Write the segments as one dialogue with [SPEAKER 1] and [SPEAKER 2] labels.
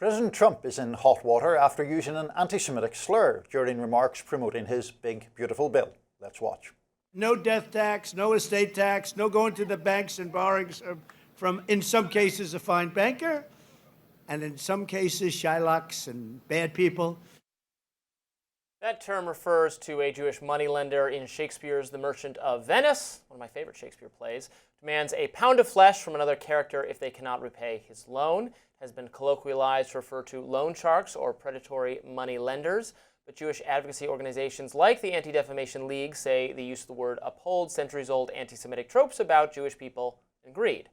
[SPEAKER 1] President Trump is in hot water after using an anti-Semitic slur during remarks promoting his big, beautiful bill. Let's watch.
[SPEAKER 2] No death tax, no estate tax, no going to the banks and borrowing from, in some cases, a fine banker, and in some cases, Shylocks and bad people.
[SPEAKER 3] That term refers to a Jewish moneylender in Shakespeare's The Merchant of Venice, one of my favorite Shakespeare plays, demands a pound of flesh from another character if they cannot repay his loan. Has been colloquialized to refer to loan sharks or predatory money lenders. But Jewish advocacy organizations like the Anti-Defamation League say the use of the word upholds centuries-old anti-Semitic tropes about Jewish people and greed.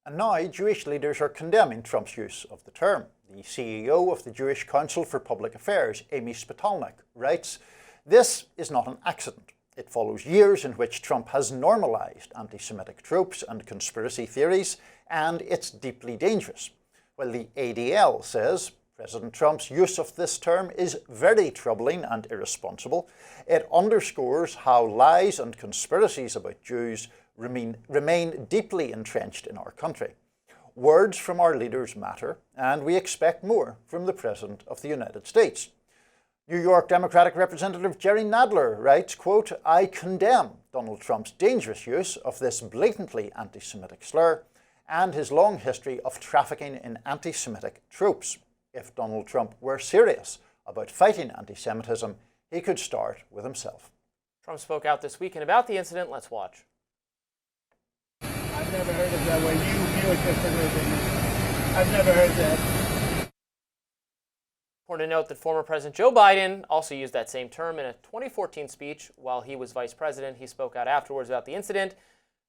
[SPEAKER 1] And now Jewish leaders are condemning Trump's use of the term. The CEO of the Jewish Council for Public Affairs, Amy Spitalnik, writes, "This is not an accident. It follows years in which Trump has normalized anti-Semitic tropes and conspiracy theories, and it's deeply dangerous." While the ADL says President Trump's use of this term is very troubling and irresponsible, it underscores how lies and conspiracies about Jews remain deeply entrenched in our country. Words from our leaders matter, and we expect more from the President of the United States. New York Democratic Representative Jerry Nadler writes, quote, "I condemn Donald Trump's dangerous use of this blatantly anti-Semitic slur and his long history of trafficking in anti-Semitic tropes. If Donald Trump were serious about fighting anti-Semitism, he could start with himself."
[SPEAKER 3] Trump spoke out this weekend about the incident. Let's watch.
[SPEAKER 2] I've never heard it that way. You view it differently than me. I've never heard that.
[SPEAKER 3] Important to note that former President Joe Biden also used that same term in a 2014 speech while he was vice president. He spoke out afterwards about the incident,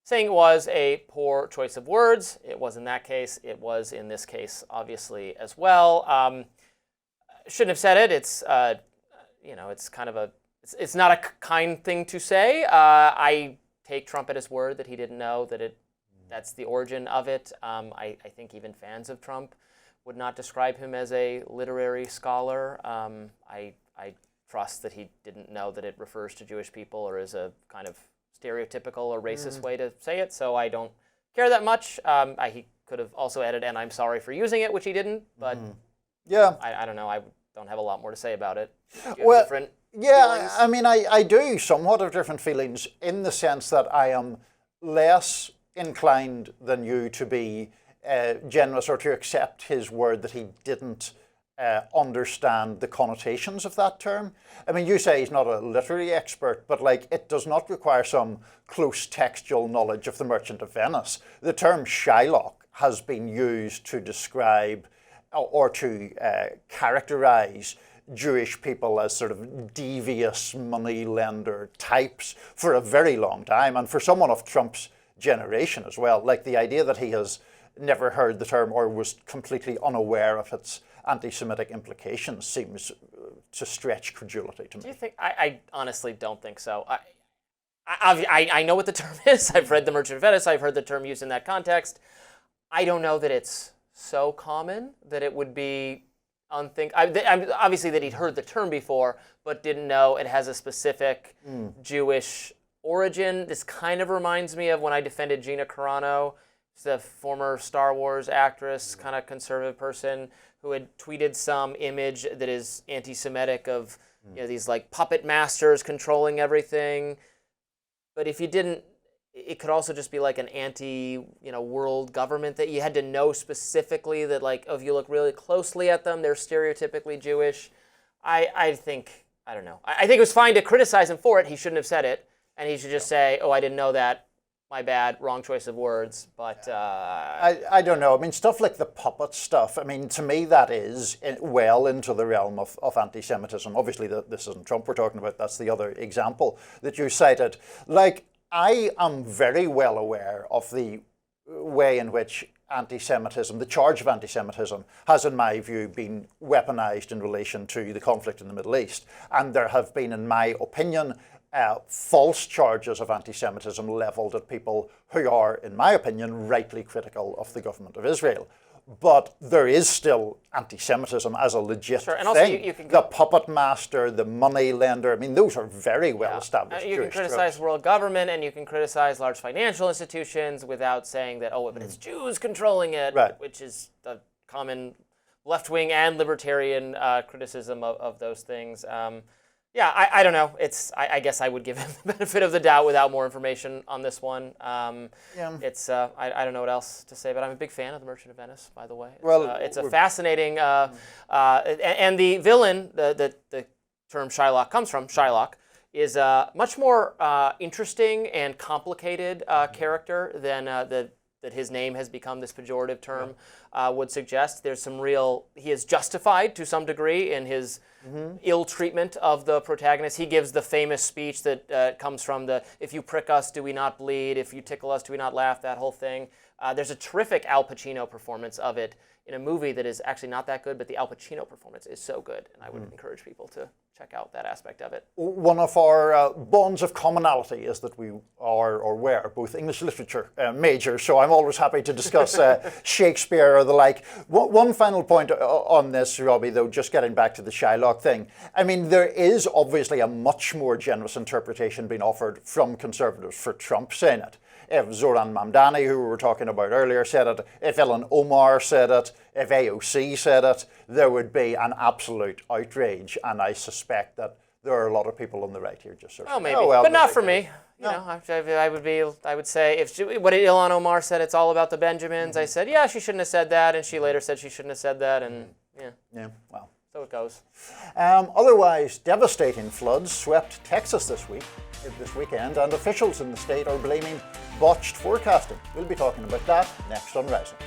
[SPEAKER 3] saying it was a poor choice of words. It was in that case. It was in this case, obviously, as well. Shouldn't have said it. It's, it's kind of it's not a kind thing to say. I take Trump at his word that he didn't know that that's the origin of it. I think even fans of Trump would not describe him as a literary scholar. I trust that he didn't know that it refers to Jewish people or is a kind of stereotypical or racist way to say it, so I don't care that much. He could have also added, "and I'm sorry for using it," which he didn't, but
[SPEAKER 1] yeah,
[SPEAKER 3] I don't know. I don't have a lot more to say about it.
[SPEAKER 1] Well,
[SPEAKER 3] different
[SPEAKER 1] yeah,
[SPEAKER 3] feelings?
[SPEAKER 1] I mean, I do somewhat of different feelings in the sense that I am less inclined than you to be generous or to accept his word that he didn't understand the connotations of that term. I mean, you say he's not a literary expert, but like it does not require some close textual knowledge of The Merchant of Venice. The term Shylock has been used to describe or to characterize Jewish people as sort of devious moneylender types for a very long time, and for someone of Trump's generation as well. Like the idea that he has never heard the term or was completely unaware of its anti-Semitic implications seems to stretch credulity to me.
[SPEAKER 3] Do you think? I honestly don't think so. I know what the term is. I've read The Merchant of Venice. I've heard the term used in that context. I don't know that it's so common that it would be obviously that he'd heard the term before, but didn't know it has a specific Jewish origin. This kind of reminds me of when I defended Gina Carano, the former Star Wars actress, kind of conservative person who had tweeted some image that is anti-Semitic of these like puppet masters controlling everything. But if you didn't, it could also just be like an world government that you had to know specifically that like, if you look really closely at them, they're stereotypically Jewish. I think it was fine to criticize him for it. He shouldn't have said it. And he should just say, "Oh, I didn't know that. My bad, wrong choice of words." But
[SPEAKER 1] I don't know. I mean, stuff like the puppet stuff, I mean, to me, that is well into the realm of anti-Semitism. Obviously, this isn't Trump we're talking about. That's the other example that you cited. Like, I am very well aware of the way in which anti-Semitism, the charge of anti-Semitism, has, in my view, been weaponized in relation to the conflict in the Middle East. And there have been, in my opinion, false charges of anti-Semitism leveled at people who are, in my opinion, rightly critical of the government of Israel. But there is still anti-Semitism as a legit
[SPEAKER 3] and also
[SPEAKER 1] thing.
[SPEAKER 3] you can
[SPEAKER 1] the puppet master, the money lender, I mean, those are very well established
[SPEAKER 3] You
[SPEAKER 1] Jewish
[SPEAKER 3] can criticize
[SPEAKER 1] tropes.
[SPEAKER 3] world government and you can criticize large financial institutions without saying that, but it's Jews controlling it,
[SPEAKER 1] Right.
[SPEAKER 3] which is the common left-wing and libertarian criticism of those things. Yeah, I don't know. I guess I would give him the benefit of the doubt without more information on this one. It's I don't know what else to say, but I'm a big fan of The Merchant of Venice, by the way. It's a fascinating and the villain, the term Shylock comes from, Shylock, is a much more interesting and complicated character than that his name has become this pejorative term would suggest. There's some he is justified to some degree in his ill treatment of the protagonist. He gives the famous speech that comes from if you prick us, do we not bleed? If you tickle us, do we not laugh? That whole thing. There's a terrific Al Pacino performance of it in a movie that is actually not that good, but the Al Pacino performance is so good, and I would encourage people to check out that aspect of it.
[SPEAKER 1] One of our bonds of commonality is that we are, or were, both English literature majors, so I'm always happy to discuss Shakespeare or the like. One final point on this, Robby, though, just getting back to the Shylock thing. I mean, there is obviously a much more generous interpretation being offered from conservatives for Trump saying it. If Zoran Mamdani, who we were talking about earlier, said it, if Ilhan Omar said it, if AOC said it, there would be an absolute outrage. And I suspect that there are a lot of people on the right here just sort of,
[SPEAKER 3] maybe, but not for me. You know, I would say what Ilhan Omar said, it's all about the Benjamins. I said, yeah, she shouldn't have said that, and she later said she shouldn't have said that, and
[SPEAKER 1] yeah, well.
[SPEAKER 3] So it goes.
[SPEAKER 1] Otherwise, devastating floods swept Texas this weekend, and officials in the state are blaming botched forecasting. We'll be talking about that next on Rising.